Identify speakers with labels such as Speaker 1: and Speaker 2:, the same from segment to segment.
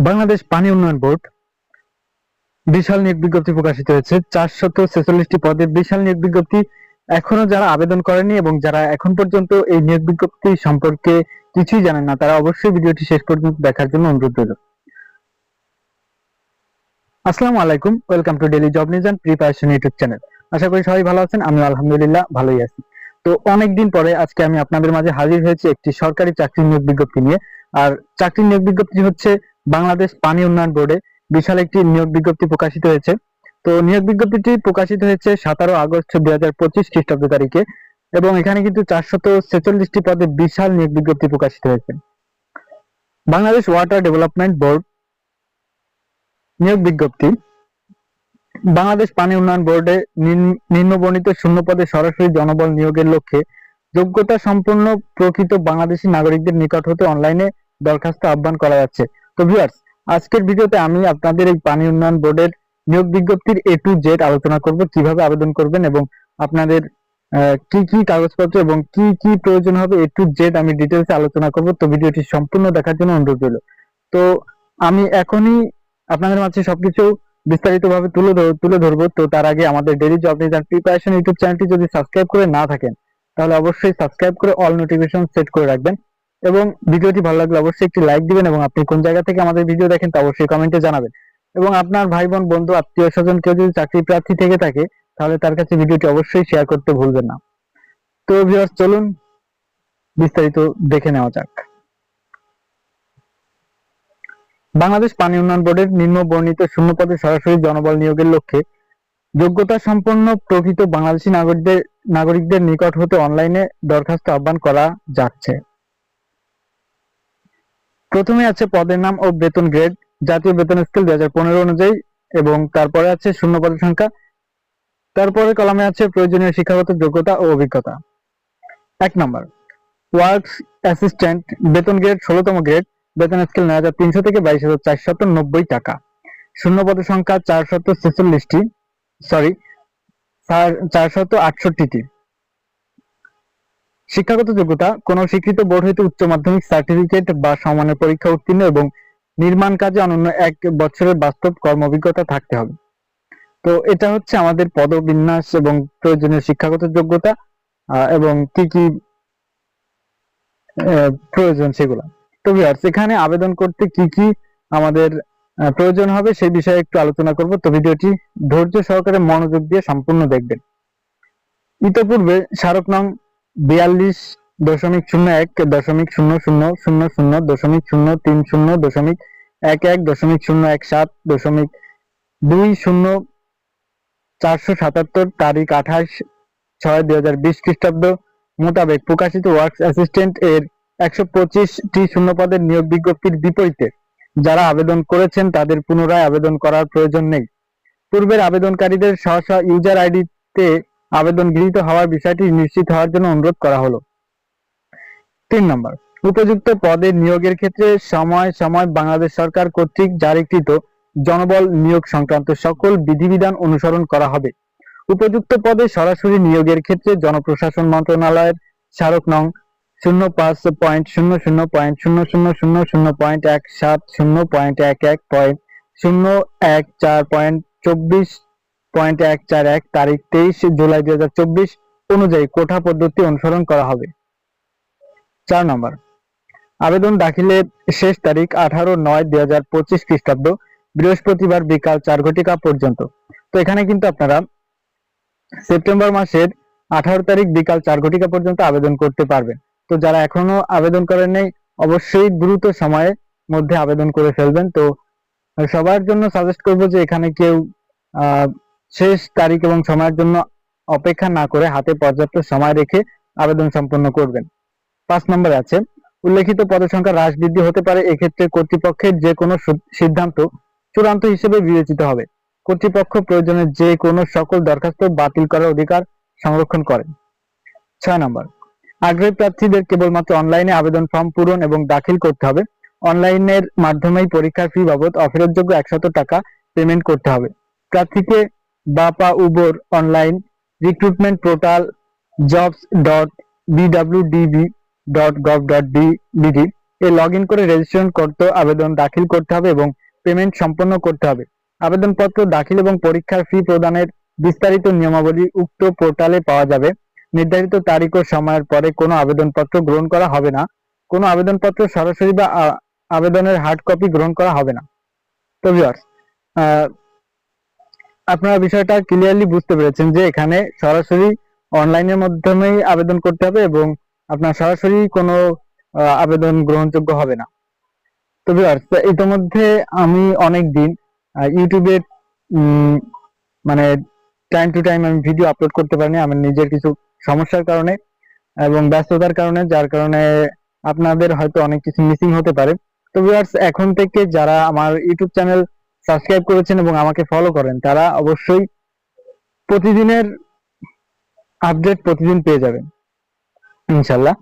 Speaker 1: বাংলাদেশ পানি উন্নয়ন বোর্ড বিশাল নিয়োগ বিজ্ঞপ্তি প্রকাশিত হয়েছে। 446টি পদে বিশাল নিয়োগ বিজ্ঞপ্তি। এখনো যারা আবেদন করেনি এবং যারা এখন পর্যন্ত এই নিয়োগ বিজ্ঞপ্তি সম্পর্কে কিছুই জানেন না, তারা অবশ্যই ভিডিওটি শেষ পর্যন্ত দেখার জন্য অনুরোধ রইল। আসসালামু আলাইকুম, welcome to daily job news and preparation YouTube channel. আশা করি সবাই ভালো আছেন, আমি আলহামদুলিল্লাহ ভালোই আছি। তো অনেকদিন পরে আজকে আমি আপনাদের মাঝে হাজির হয়েছি একটি সরকারি চাকরি নিয়োগ বিজ্ঞপ্তি নিয়ে। আর চাকরি নিয়োগ বিজ্ঞপ্তি হচ্ছে বাংলাদেশ পানি উন্নয়ন বোর্ডে বিশাল একটি নিয়োগ বিজ্ঞপ্তি প্রকাশিত হয়েছে। তো নিয়োগ বিজ্ঞপ্তিটি প্রকাশিত হয়েছে 17 আগস্ট 2025 খ্রিস্টাব্দ তারিখে, এবং এখানে কিন্তু 446টি পদে বিশাল নিয়োগ বিজ্ঞপ্তি প্রকাশিত হয়েছে। বাংলাদেশ ওয়াটার ডেভেলপমেন্ট বোর্ড নিয়োগ বিজ্ঞপ্তি। বাংলাদেশ পানি উন্নয়ন বোর্ডে নিম্নবর্ণিত শূন্য পদে সরাসরি জনবল নিয়োগের লক্ষ্যে যোগ্যতা সম্পন্ন প্রকৃত বাংলাদেশী নাগরিকদের নিকট হতে অনলাইনে দরখাস্ত আহ্বান করা যাচ্ছে। তো ভিউয়ার্স, আজকের ভিডিওতে আমি আপনাদের এই পানি উন্নয়ন বোর্ডের নিয়োগ বিজ্ঞপ্তির A to Z আলোচনা করব, কিভাবে আবেদন করবেন এবং আপনাদের কি কি কাগজপত্র এবং কি কি প্রয়োজন হবে A to Z আমি ডিটেইলসে আলোচনা করব। তো ভিডিওটি সম্পূর্ণ দেখার জন্য অনুরোধ রইল। তো আমি এখনই আপনাদের মাঝে সবকিছু বিস্তারিতভাবে তুলে ধরবো। তো তার আগে আমাদের daily job news and preparation YouTube চ্যানেলটি যদি সাবস্ক্রাইব করে না থাকেন, তাহলে অবশ্যই সাবস্ক্রাইব করে অল নোটিফিকেশন সেট করে রাখবেন, এবং ভিডিওটি ভালো লাগলে অবশ্যই একটি লাইক দিবেন, এবং আপনি কোন জায়গা থেকে আমাদের ভিডিও দেখেন তা অবশ্যই কমেন্টে জানাবেন। এবং আপনার ভাই বোন, বন্ধু, আত্মীয় স্বজন কেউ যদি চাকরি প্রার্থী থেকে থাকে, তাহলে তার কাছে ভিডিওটি অবশ্যই শেয়ার করতে ভুলবেন না। তো ভিউয়ার্স, চলুন বিস্তারিত দেখে নেওয়া যাক। বাংলাদেশ পানি উন্নয়ন বোর্ডের নিম্ন বর্ণিত শূন্য পদে সরাসরি জনবল নিয়োগের লক্ষ্যে যোগ্যতা সম্পন্ন প্রকৃত বাংলাদেশী নাগরিকদের নিকট হতে অনলাইনে দরখাস্ত আহ্বান করা যাচ্ছে। প্রথমে আছে পদের নাম ও বেতন গ্রেড, জাতীয় বেতন স্কেল 2015 অনুযায়ী, এবং তারপরে আছে শূন্য পদের সংখ্যা। তারপরে কলামে আছে প্রয়োজনীয় শিক্ষাগত যোগ্যতা ও অভিজ্ঞতা। 1 নম্বর, ওয়ার্কস অ্যাসিস্ট্যান্ট, বেতন গ্রেড 16তম গ্রেড, বেতন স্কেল 9300 থেকে 22,490 টাকা। শূন্য পদের সংখ্যা 468টি। শিক্ষাগত যোগ্যতা, কোন স্বীকৃত বোর্ড হইতে উচ্চ মাধ্যমিক সার্টিফিকেট বা সমমানের পরীক্ষা উত্তীর্ণ এবং নির্মাণ কাজে অনন্য 1 বছরের বাস্তব কর্ম অভিজ্ঞতা থাকতে হবে। তো এটা হচ্ছে আমাদের পদবিন্যাস এবং প্রয়োজনীয় শিক্ষাগত যোগ্যতা এবং কি কি প্রয়োজন সেগুলো। তো ভিউয়ার্স, এখানে আবেদন করতে কি কি আমাদের প্রয়োজন হবে সেই বিষয়ে একটু আলোচনা করব। তো ভিডিওটি ধৈর্য সহকারে মনোযোগ দিয়ে সম্পূর্ণ দেখবেন। ইতোপূর্বে স্মারক নং 42.0000.00.017.20 তারিখ 28/6/2020 খ্রিস্টাব্দ মোতাবেক প্রকাশিত ওয়ার্কস অ্যাসিস্ট্যান্ট এর 125টি শূন্য পদের নিয়োগ বিজ্ঞপ্তির বিপরীতে যারা আবেদন করেছেন তাদের পুনরায় আবেদন করার প্রয়োজন নেই। পূর্বের আবেদনকারীদের স্ব ইউজার আইডিতে আবেদন গৃহীত হওয়ার বিষয়টি নিশ্চিত হওয়ার জন্য অনুরোধ করা হলো। 3 নম্বর, উপযুক্ত পদে নিয়োগের ক্ষেত্রে সময় সময় বাংলাদেশ সরকার কর্তৃক জারিকৃত জনবল নিয়োগ সংক্রান্ত সকল বিধিবিধান অনুসরণ করা হবে। উপযুক্ত পদে সরাসরি নিয়োগের ক্ষেত্রে জনপ্রশাসন মন্ত্রণালয়ের স্মারক নং 05.00.0.011.014.24.141 তারিখ 23 জুলাই 2024 অনুযায়ী কোঠা পদ্ধতি অনুসরণ করা হবে। 4 নম্বর, আবেদন দাখিলের শেষ তারিখ 18/9/2025 খ্রিস্টাব্দ বৃহস্পতিবার বিকাল 4 ঘটিকা পর্যন্ত। তো এখানে কিন্তু আপনারা সেপ্টেম্বর মাসের 18 তারিখ বিকাল 4 ঘটিকা পর্যন্ত আবেদন করতে পারবেন। তো যারা এখনো আবেদন করেন নাই, অবশ্যই দ্রুত সময়ের মধ্যে আবেদন করে ফেলবেন। তো সবার জন্য সাজেস্ট করব যে এখানে কেউ শেষ তারিখ এবং সময়ের জন্য অপেক্ষা না করে হাতে পর্যাপ্ত সময় রেখে আবেদন সম্পন্ন করবেন। 5 নম্বরে আছে উল্লেখিত পদের সংখ্যা হ্রাস বৃদ্ধি হতে পারে, এক্ষেত্রে কর্তৃপক্ষের যে কোনো সিদ্ধান্ত চূড়ান্ত হিসেবে বিবেচিত হবে। কর্তৃপক্ষ প্রয়োজনে যে কোনো সকল দরখাস্ত বাতিল করার অধিকার সংরক্ষণ করেন। 6 নম্বর, আগ্রহী প্রার্থীদের কেবলমাত্র অনলাইনে আবেদন ফর্ম পূরণ এবং দাখিল করতে হবে। অনলাইনের মাধ্যমেই পরীক্ষার ফি বাবদ অফেরতযোগ্য 100 টাকা পেমেন্ট করতে হবে। প্রার্থীকে বাপা Uber online recruitment portal jobs.bwdb.gov.bd log in করে রেজিস্ট্রেশন করতে আবেদন দাখিল করতে হবে এবং পেমেন্ট সম্পন্ন করতে হবে। আবেদনপত্র দাখিল এবং পরীক্ষার ফি প্রদানের বিস্তারিত নিয়মাবলী উক্ত পোর্টালে পাওয়া যাবে। নির্ধারিত তারিখ ও সময়ের পরে কোনো আবেদনপত্র গ্রহণ করা হবে না। কোনো আবেদনপত্র সরাসরি বা আবেদনের হার্ড কপি গ্রহণ করা হবে না। তো ভিউয়ার্স, আপনারা বিষয়টা ক্লিয়ারলি বুঝতে পেরেছেন যে এখানে সরাসরি অনলাইনের মাধ্যমেই আবেদন করতে হবে এবং আপনার সরাসরি কোনো আবেদন গ্রহণযোগ্য হবে না। তো ভিউয়ার্স, ইতিমধ্যে আমি অনেক দিন ইউটিউবে মানে টাইম টু টাইম আমি ভিডিও আপলোড করতে পারিনি আমার নিজের কিছু সমস্যার কারণে এবং ব্যস্ততার কারণে, যার কারণে আপনাদের হয়তো অনেক কিছু মিসিং হতে পারে। তো ভিউয়ার্স, এখন থেকে যারা আমার ইউটিউব চ্যানেল সাবস্ক্রাইব করেছেন এবং আমাকে ফলো করেন তারা অবশ্যই প্রতিদিনের আপডেট প্রতিদিন পেয়ে যাবেন ইনশাল্লাহ।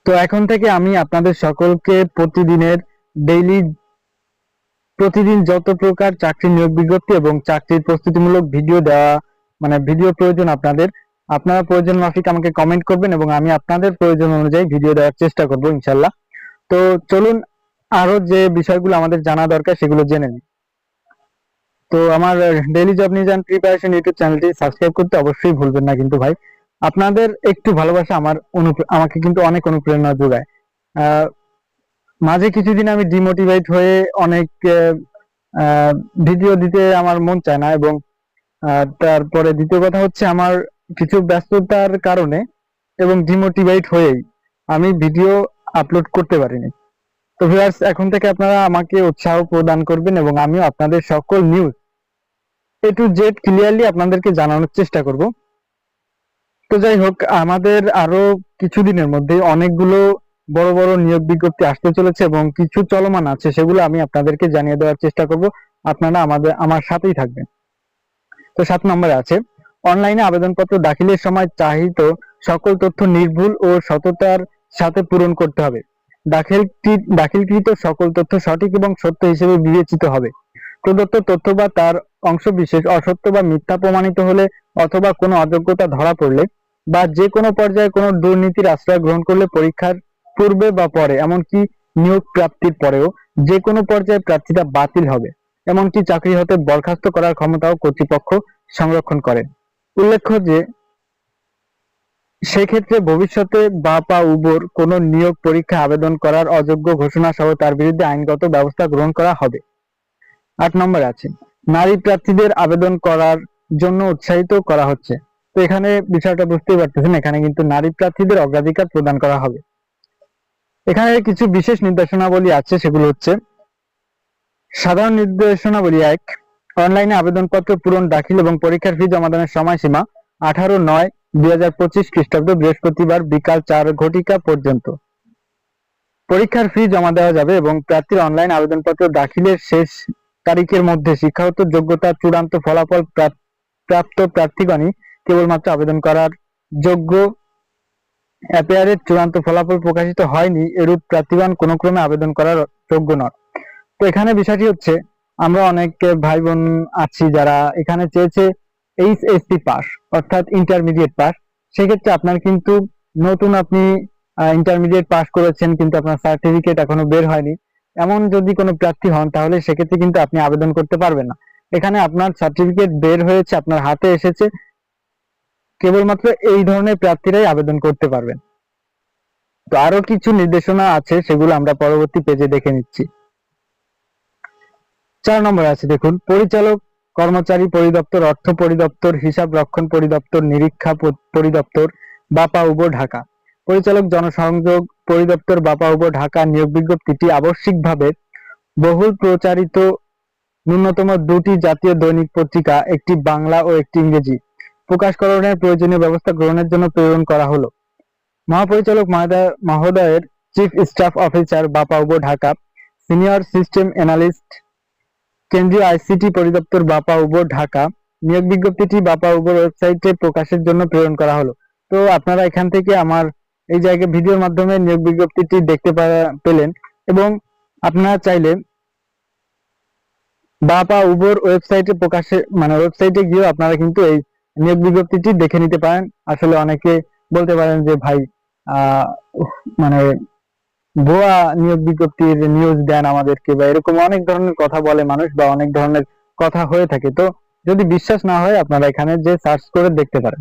Speaker 1: তো এখন থেকে আমি আপনাদের সকলকে প্রতিদিন যত প্রকার চাকরি নিয়োগ বিজ্ঞপ্তি এবং চাকরির প্রস্তুতিমূলক ভিডিও দেওয়া ভিডিও প্রয়োজন আপনারা প্রয়োজন মাফিক আমাকে কমেন্ট করবেন এবং আমি আপনাদের প্রয়োজন অনুযায়ী ভিডিও দেওয়ার চেষ্টা করব ইনশাল্লাহ। তো চলুন আরো যে বিষয়গুলো আমাদের জানা দরকার সেগুলো জেনে নিই। তো আমার daily job news and preparation YouTube চ্যানেলটি সাবস্ক্রাইব করতে অবশ্যই ভুলবেন না কিন্তু ভাই। আপনাদের একটু ভালোবাসা আমাকে কিন্তু অনেক অনুপ্রেরণা যোগায়। মাঝে কিছুদিন আমি ডিমোটিভেট হয়ে অনেক ভিডিও দিতে আমার মন চায় না এবং তারপরে দ্বিতীয় কথা হচ্ছে আমার কিছু ব্যস্ততার কারণে এবং ডিমোটিভেট হয়েই আমি ভিডিও আপলোড করতে পারিনি। তো ভিউয়ার্স, এখন থেকে আপনারা আমাকে উৎসাহ প্রদান করবেন এবং আমিও আপনাদের সকল news A to Z clearly আপনাদেরকে জানানোর চেষ্টা করব। তো যাই হোক, আমাদের আরো কিছুদিনের মধ্যে অনেকগুলো বড় বড় নিয়োগ বিজ্ঞপ্তি আসতে চলেছে এবং কিছু চলমান আছে, সেগুলো আমি আপনাদেরকে জানিয়ে দেওয়ার চেষ্টা করব। আপনারা আমার সাথেই থাকবেন। তো 7 নম্বরে আছে, অনলাইনে আবেদনপত্র দাখিলের সময় চাহিত সকল তথ্য নির্ভুল ও সততার সাথে পূরণ করতে হবে। দাখিলকৃত সকল তথ্য সঠিক এবং সত্য হিসেবে বিবেচিত হবে। প্রদত্ত তথ্য বা তার অংশবিশেষ অসত্য বা মিথ্যা প্রমাণিত হলে অথবা কোনো অযোগ্যতা ধরা পড়লে বা যে কোনো পর্যায়ে কোনো দুর্নীতির আশ্রয় গ্রহণ করলে পরীক্ষার পূর্বে বা পরে, এমনকি নিয়োগ প্রাপ্তির পরেও যে কোনো পর্যায়ে প্রার্থীতা বাতিল হবে। এমনকি চাকরি হতে বরখাস্ত করার ক্ষমতাও কর্তৃপক্ষ সংরক্ষণ করে। উল্লেখ্য যে সেক্ষেত্রে ভবিষ্যতে বাপা উবর কোনো নিয়োগ পরীক্ষা আবেদন করার অযোগ্য ঘোষণা সহ তার বিরুদ্ধে আইনগত ব্যবস্থা গ্রহণ করা হবে। 8 নম্বরে আছে, নারী প্রার্থীদের আবেদন করার জন্য উৎসাহিত করা হচ্ছে। তো এখানে বিষয়টা বুঝতেই পারতেছেন, এখানে কিন্তু নারী প্রার্থীদের অগ্রাধিকার প্রদান করা হবে। এখানে কিছু বিশেষ নির্দেশনাবলী আছে, সেগুলো হচ্ছে সাধারণ নির্দেশনাবলী 1, অনলাইনে আবেদনপত্র পূরণ, দাখিল এবং পরীক্ষার ফি জমাদানের সময়সীমা 18/9/2025 খ্রিস্টাব্দ বৃহস্পতিবার বিকাল 4 ঘটিকা পর্যন্ত। পরীক্ষার ফি জমা দেওয়া যাবে এবং প্রার্থীর অনলাইন আবেদনপত্র দাখিলের শেষ তারিখের মধ্যে শিক্ষাগত যোগ্যতার চূড়ান্ত ফলাফল প্রাপ্ত প্রার্থীগণই কেবলমাত্র আবেদন করার যোগ্য। অ্যাপিয়ারের চূড়ান্ত ফলাফল প্রকাশিত হয়নি এরূপ প্রার্থীগণ কোনো ক্রমে আবেদন করার যোগ্য নন। তো এখানে বিষয়টি হচ্ছে, আমরা অনেক ভাই বোন আছি যারা এখানে চেয়েছে HSC পাস অর্থাৎ ইন্টারমিডিয়েট পাস। সেক্ষেত্রে আপনার কিন্তু নতুন আপনি ইন্টারমিডিয়েট পাস করেছেন কিন্তু আপনার সার্টিফিকেট এখনো বের হয়নি, এমন যদি কোনো প্রার্থী হন তাহলে সেক্ষেত্রে কিন্তু আপনি আবেদন করতে পারবেন না। এখানে আপনার সার্টিফিকেট বের হয়েছে, আপনার হাতে এসেছে, কেবলমাত্র এই ধরনের প্রার্থীরাই আবেদন করতে পারবেন। তো আরো কিছু নির্দেশনা আছে, সেগুলো আমরা পরবর্তী পেজে দেখে নিচ্ছি। 4 নম্বরে আছে, দেখুন, পরিচালক কর্মচারী পরিদপ্তর, অর্থ পরিদপ্তর, হিসাব রক্ষণ পরিদপ্তর, নিরীক্ষা পরিদপ্তর, বাপা উব ঢাকা। পরিচালক জনসংযোগ পরিদপ্তর, বাপা উব ঢাকা নিয়োগ বিজ্ঞপ্তিটি আবশ্যিকভাবে বহুল প্রচারিত ন্যূনতম 2টি জাতীয় দৈনিক পত্রিকা, একটি বাংলা ও একটি ইংরেজি, প্রকাশকরণের প্রয়োজনীয় ব্যবস্থা গ্রহণের জন্য প্রেরণ করা হলো। মহাপরিচালক মহোদয়ের চিফ স্টাফ অফিসার, বাপা উব ঢাকা, সিনিয়র সিস্টেম অ্যানালিস্ট, কেন্দ্রীয় আইসিটি পরিদপ্তর, বাপা উব ঢাকা। নিয়োগ বিজ্ঞপ্তিটি বাপা উবর ওয়েবসাইটে প্রকাশের জন্য প্রেরণ করা হলো। তো আপনারা এখান থেকে আমার এই জায়গায় ভিডিওর মাধ্যমে নিয়োগ বিজ্ঞপ্তিটি দেখতে পেলেন এবং আপনারা চাইলে বাপা উবর ওয়েবসাইটে ওয়েবসাইটে গিয়ে আপনারা কিন্তু এই নিয়োগ বিজ্ঞপ্তিটি দেখে নিতে পারেন। আসলে অনেকে বলতে পারেন যে ভাই আহ মানে ভুয়া নিয়োগ বিজ্ঞপ্তির নিউজ দেন আমাদেরকে, বা এরকম অনেক ধরনের কথা বলে মানুষ, বা অনেক ধরনের কথা হয়ে থাকে। তো যদি বিশ্বাস না হয় আপনারা এখানে যে সার্চ করে দেখতে পারেন।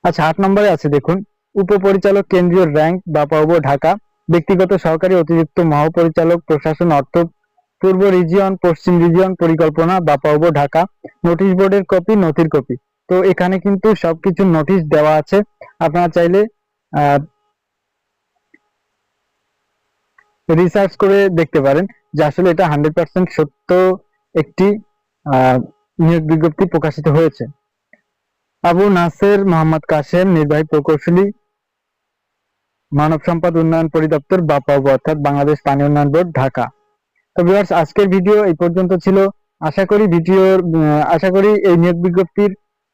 Speaker 1: আচ্ছা, 8 নম্বরে আছে দেখুন, উপপরিচালক কেন্দ্রীয় র্যাঙ্ক বা পর্ব ঢাকা, ব্যক্তিগত সহকারী অতিরিক্ত মহাপরিচালক প্রশাসন অর্থ পূর্ব রিজিয়ন, পশ্চিম রিজিয়ন, পরিকল্পনা বা পর্ব ঢাকা, নোটিশ বোর্ডের কপি, নথির কপি। তো এখানে কিন্তু সবকিছু নোটিশ দেওয়া আছে। আপনারা চাইলে রিসার্চ করে দেখতে পারেন যে আসলে এটা 100% সত্য একটি নিয়োগ বিজ্ঞপ্তি প্রকাশিত হয়েছে। আবু নাসের মোহাম্মদ কাসেম, নির্বাহী প্রকৌশলী, মানব সম্পদ উন্নয়ন পরিদপ্তর বা পর্ব, অর্থাৎ বাংলাদেশ পানি উন্নয়ন বোর্ড, ঢাকা। তো ভিউয়ার্স, আজকের ভিডিও এই পর্যন্ত ছিল। আশা করি এই নিয়োগ বিজ্ঞপ্তির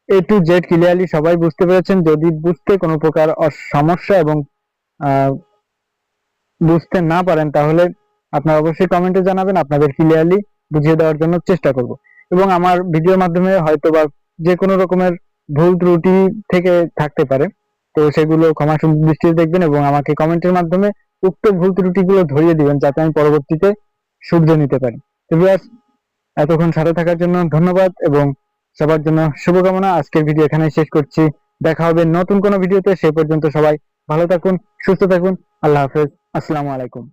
Speaker 1: A to Z ক্লিয়ারলি সবাই বুঝতে পেরেছেন। যদি বুঝতে কোনো প্রকার সমস্যা এবং বুঝতে না পারেন তাহলে আপনারা অবশ্যই কমেন্টে জানাবেন, আপনাদের ক্লিয়ারলি বুঝিয়ে দেওয়ার জন্য চেষ্টা করব। এবং আমার ভিডিওর মাধ্যমে হয়তো বা যে কোনো রকমের ভুল ত্রুটি থেকে থাকতে পারে, তো সেগুলো ক্ষমা সুন্দর দৃষ্টিতে দেখবেন এবং আমাকে কমেন্টের মাধ্যমে উক্ত ভুল ত্রুটিগুলো ধরিয়ে দিবেন, যাতে আমি পরবর্তীতে শুধরে নিতে পারি। তো ভিউয়ার্স, এতক্ষণ সাথে থাকার জন্য ধন্যবাদ এবং সবার জন্য শুভকামনা। আজকের ভিডিও এখানে শেষ করছি। দেখা হবে নতুন কোনো ভিডিওতে। সেই পর্যন্ত সবাই ভালো থাকুন, সুস্থ থাকুন। আল্লাহ হাফেজ। আসসালামু আলাইকুম।